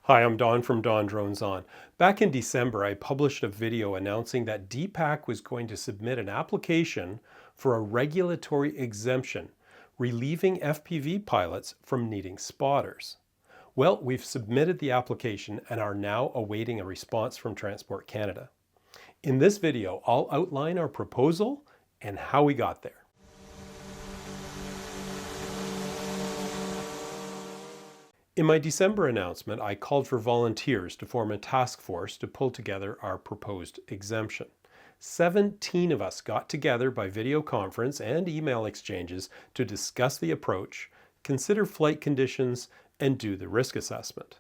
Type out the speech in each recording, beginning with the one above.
Hi, I'm Don from DonDronesOn. Back in December, I published a video announcing that DPAC was going to submit an application for a regulatory exemption, relieving FPV pilots from needing spotters. Well, we've submitted the application and are now awaiting a response from Transport Canada. In this video, I'll outline our proposal and how we got there. In my December announcement, I called for volunteers to form a task force to pull together our proposed exemption. 17 of us got together by video conference and email exchanges to discuss the approach, consider flight conditions, and do the risk assessment.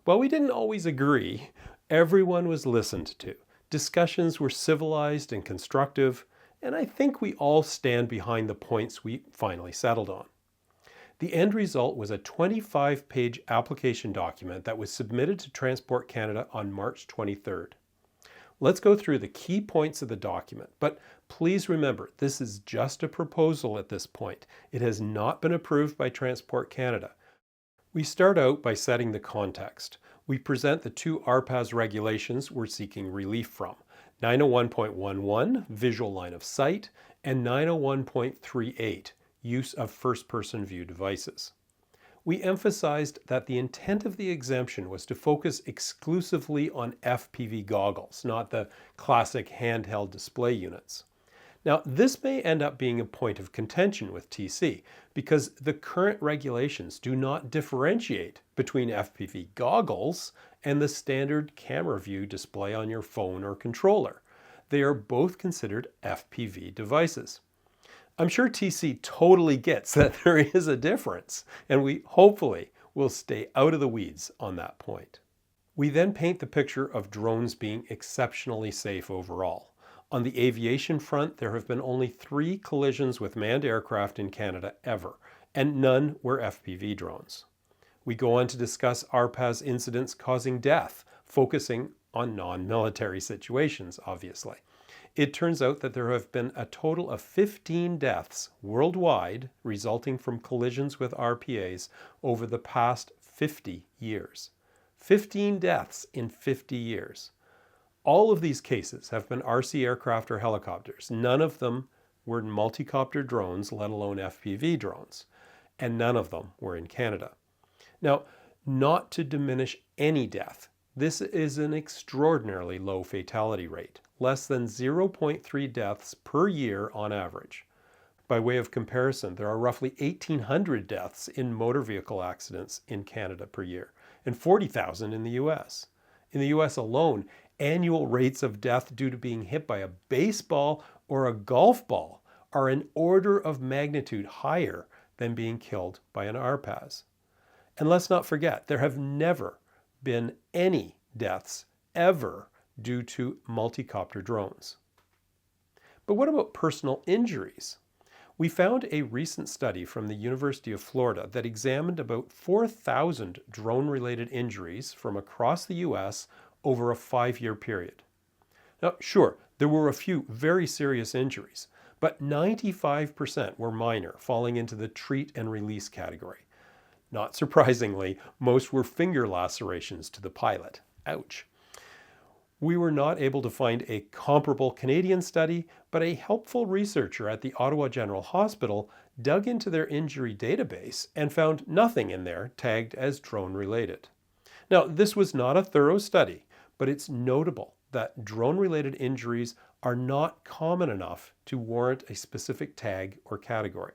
While we didn't always agree, everyone was listened to. Discussions were civilized and constructive, and I think we all stand behind the points we finally settled on. The end result was a 25-page application document that was submitted to Transport Canada on March 23rd. Let's go through the key points of the document, but please remember, this is just a proposal at this point. It has not been approved by Transport Canada. We start out by setting the context. We present the two RPAS regulations we're seeking relief from, 901.11, visual line of sight, and 901.38, use of first-person view devices. We emphasized that the intent of the exemption was to focus exclusively on FPV goggles, not the classic handheld display units. Now, this may end up being a point of contention with TC because the current regulations do not differentiate between FPV goggles and the standard camera view display on your phone or controller. They are both considered FPV devices. I'm sure TC totally gets that there is a difference, and we hopefully will stay out of the weeds on that point. We then paint the picture of drones being exceptionally safe overall. On the aviation front, there have been only 3 collisions with manned aircraft in Canada ever, and none were FPV drones. We go on to discuss RPAS incidents causing death, focusing on non-military situations, obviously. It turns out that there have been a total of 15 deaths worldwide resulting from collisions with RPAs over the past 50 years. 15 deaths in 50 years. All of these cases have been RC aircraft or helicopters. None of them were multicopter drones, let alone FPV drones. And none of them were in Canada. Now, not to diminish any death, this is an extraordinarily low fatality rate, less than 0.3 deaths per year on average. By way of comparison, there are roughly 1,800 deaths in motor vehicle accidents in Canada per year, and 40,000 in the US. In the US alone, annual rates of death due to being hit by a baseball or a golf ball are an order of magnitude higher than being killed by an RPAS. And let's not forget, there have never been any deaths ever due to multicopter drones. But what about personal injuries? We found a recent study from the University of Florida that examined about 4,000 drone-related injuries from across the US over a 5-year period. Now, sure, there were a few very serious injuries, but 95% were minor, falling into the treat and release category. Not surprisingly, most were finger lacerations to the pilot. Ouch. We were not able to find a comparable Canadian study, but a helpful researcher at the Ottawa General Hospital dug into their injury database and found nothing in there tagged as drone-related. Now, this was not a thorough study, but it's notable that drone-related injuries are not common enough to warrant a specific tag or category.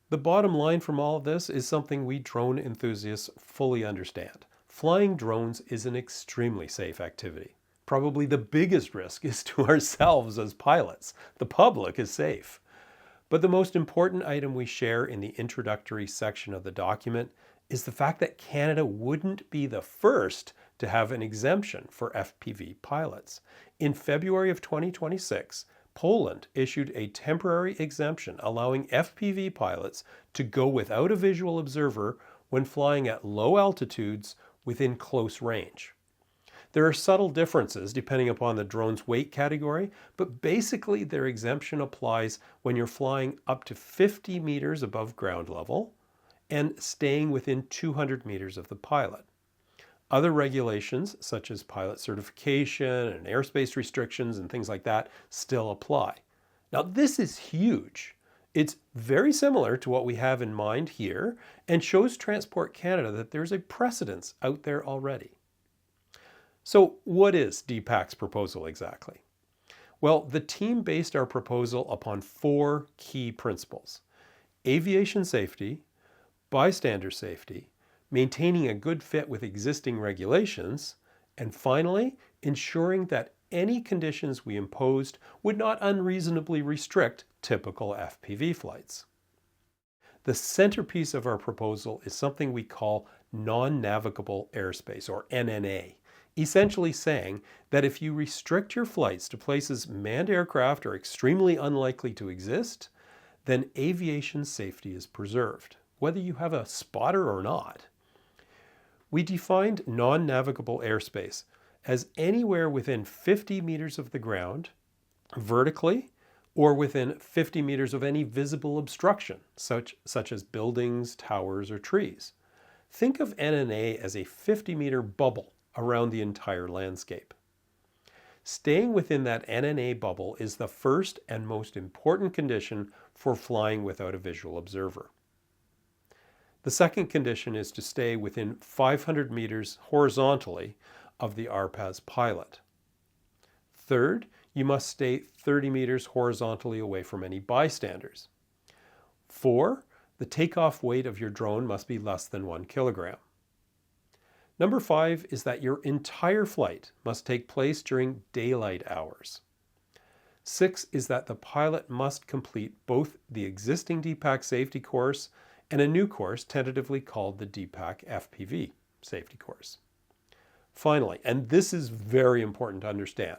The bottom line from all of this is something we drone enthusiasts fully understand. Flying drones is an extremely safe activity. Probably the biggest risk is to ourselves as pilots. The public is safe. But the most important item we share in the introductory section of the document is the fact that Canada wouldn't be the first to have an exemption for FPV pilots. In February of 2026, Poland issued a temporary exemption allowing FPV pilots to go without a visual observer when flying at low altitudes within close range. There are subtle differences depending upon the drone's weight category, but basically their exemption applies when you're flying up to 50 meters above ground level and staying within 200 meters of the pilot. Other regulations, such as pilot certification and airspace restrictions and things like that, still apply. Now, this is huge. It's very similar to what we have in mind here and shows Transport Canada that there's a precedence out there already. So, what is DPAC's proposal exactly? Well, the team based our proposal upon 4 key principles: aviation safety, bystander safety, maintaining a good fit with existing regulations, and finally, ensuring that any conditions we imposed would not unreasonably restrict typical FPV flights. The centerpiece of our proposal is something we call non-navigable airspace, or NNA, essentially saying that if you restrict your flights to places manned aircraft are extremely unlikely to exist, then aviation safety is preserved, whether you have a spotter or not. We defined non-navigable airspace as anywhere within 50 meters of the ground, vertically, or within 50 meters of any visible obstruction, such as buildings, towers, or trees. Think of NNA as a 50-meter bubble around the entire landscape. Staying within that NNA bubble is the first and most important condition for flying without a visual observer. The second condition is to stay within 500 meters horizontally of the RPAS pilot. Third, you must stay 30 meters horizontally away from any bystanders. 4, the takeoff weight of your drone must be less than 1 kilogram. Number 5 is that your entire flight must take place during daylight hours. 6 is that the pilot must complete both the existing DPAC safety course and a new course tentatively called the DPAC FPV safety course. Finally, and this is very important to understand,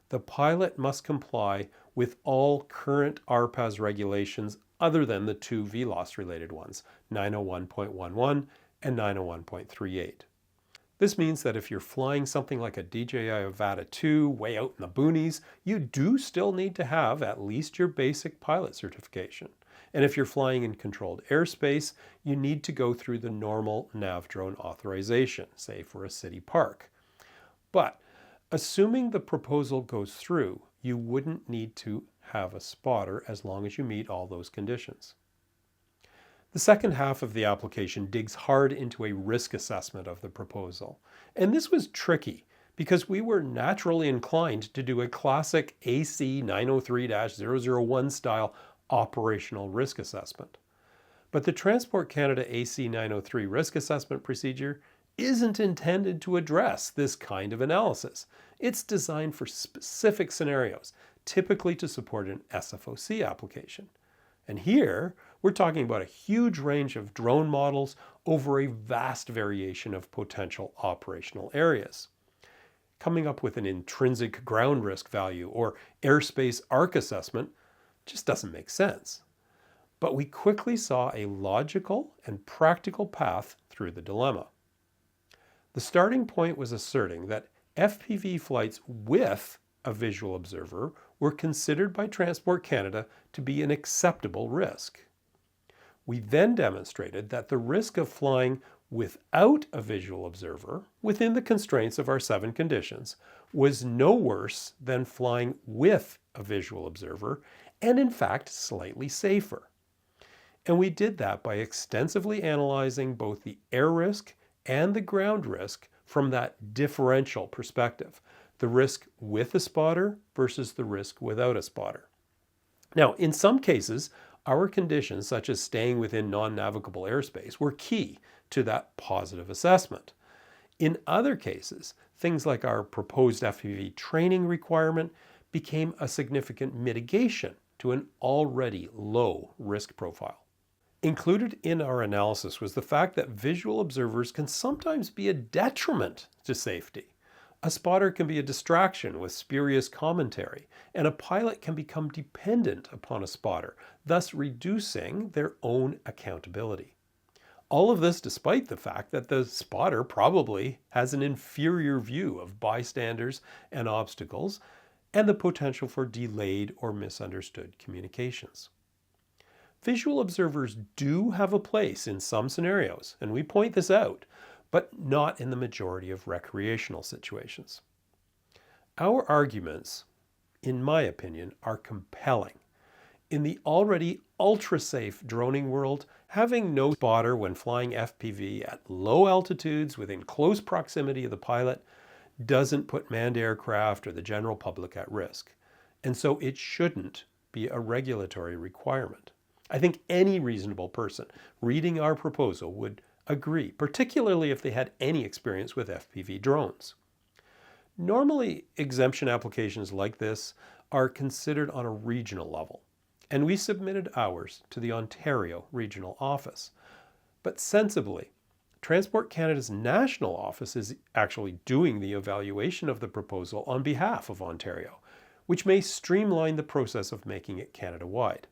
the pilot must comply with all current RPAS regulations other than the 2 VLOS related ones, 901.11 and 901.38. This means that if you're flying something like a DJI Avata 2 way out in the boonies, you do still need to have at least your basic pilot certification. And if you're flying in controlled airspace, you need to go through the normal nav drone authorization, say for a city park. But assuming the proposal goes through, you wouldn't need to have a spotter as long as you meet all those conditions. The second half of the application digs hard into a risk assessment of the proposal. And this was tricky because we were naturally inclined to do a classic AC 903-001 style operational risk assessment. But the Transport Canada AC 903 risk assessment procedure isn't intended to address this kind of analysis. It's designed for specific scenarios, typically to support an SFOC application. And here, we're talking about a huge range of drone models over a vast variation of potential operational areas. Coming up with an intrinsic ground risk value or airspace arc assessment just doesn't make sense. But we quickly saw a logical and practical path through the dilemma. The starting point was asserting that FPV flights with a visual observer were considered by Transport Canada to be an acceptable risk. We then demonstrated that the risk of flying without a visual observer, within the constraints of our 7 conditions, was no worse than flying with a visual observer, and in fact slightly safer. And we did that by extensively analyzing both the air risk and the ground risk from that differential perspective, the risk with a spotter versus the risk without a spotter. Now, in some cases, our conditions, such as staying within non-navigable airspace, were key to that positive assessment. In other cases, things like our proposed FPV training requirement became a significant mitigation to an already low risk profile. Included in our analysis was the fact that visual observers can sometimes be a detriment to safety. A spotter can be a distraction with spurious commentary, and a pilot can become dependent upon a spotter, thus reducing their own accountability. All of this despite the fact that the spotter probably has an inferior view of bystanders and obstacles, and the potential for delayed or misunderstood communications. Visual observers do have a place in some scenarios, and we point this out, but not in the majority of recreational situations. Our arguments, in my opinion, are compelling. In the already ultra-safe droning world, having no spotter when flying FPV at low altitudes within close proximity of the pilot doesn't put manned aircraft or the general public at risk. And so it shouldn't be a regulatory requirement. I think any reasonable person reading our proposal would agree, particularly if they had any experience with FPV drones. Normally, exemption applications like this are considered on a regional level, and we submitted ours to the Ontario Regional Office. But sensibly, Transport Canada's national office is actually doing the evaluation of the proposal on behalf of Ontario, which may streamline the process of making it Canada-wide.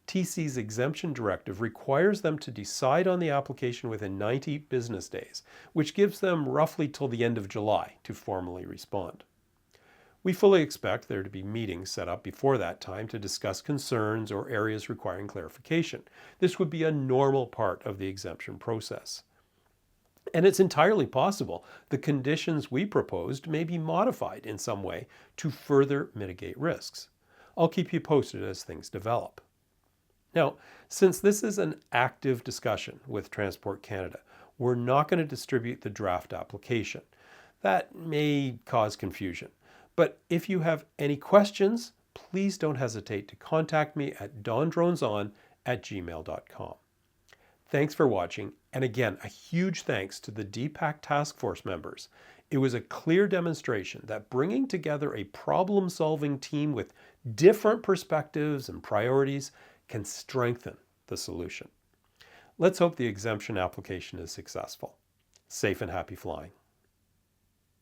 TC's exemption directive requires them to decide on the application within 90 business days, which gives them roughly till the end of July to formally respond. We fully expect there to be meetings set up before that time to discuss concerns or areas requiring clarification. This would be a normal part of the exemption process. And it's entirely possible the conditions we proposed may be modified in some way to further mitigate risks. I'll keep you posted as things develop. Now, since this is an active discussion with Transport Canada, we're not going to distribute the draft application. That may cause confusion. But if you have any questions, please don't hesitate to contact me at DonDronesOn@gmail.com. Thanks for watching, and again, a huge thanks to the DPAC task force members. It was a clear demonstration that bringing together a problem-solving team with different perspectives and priorities can strengthen the solution. Let's hope the exemption application is successful. Safe and happy flying.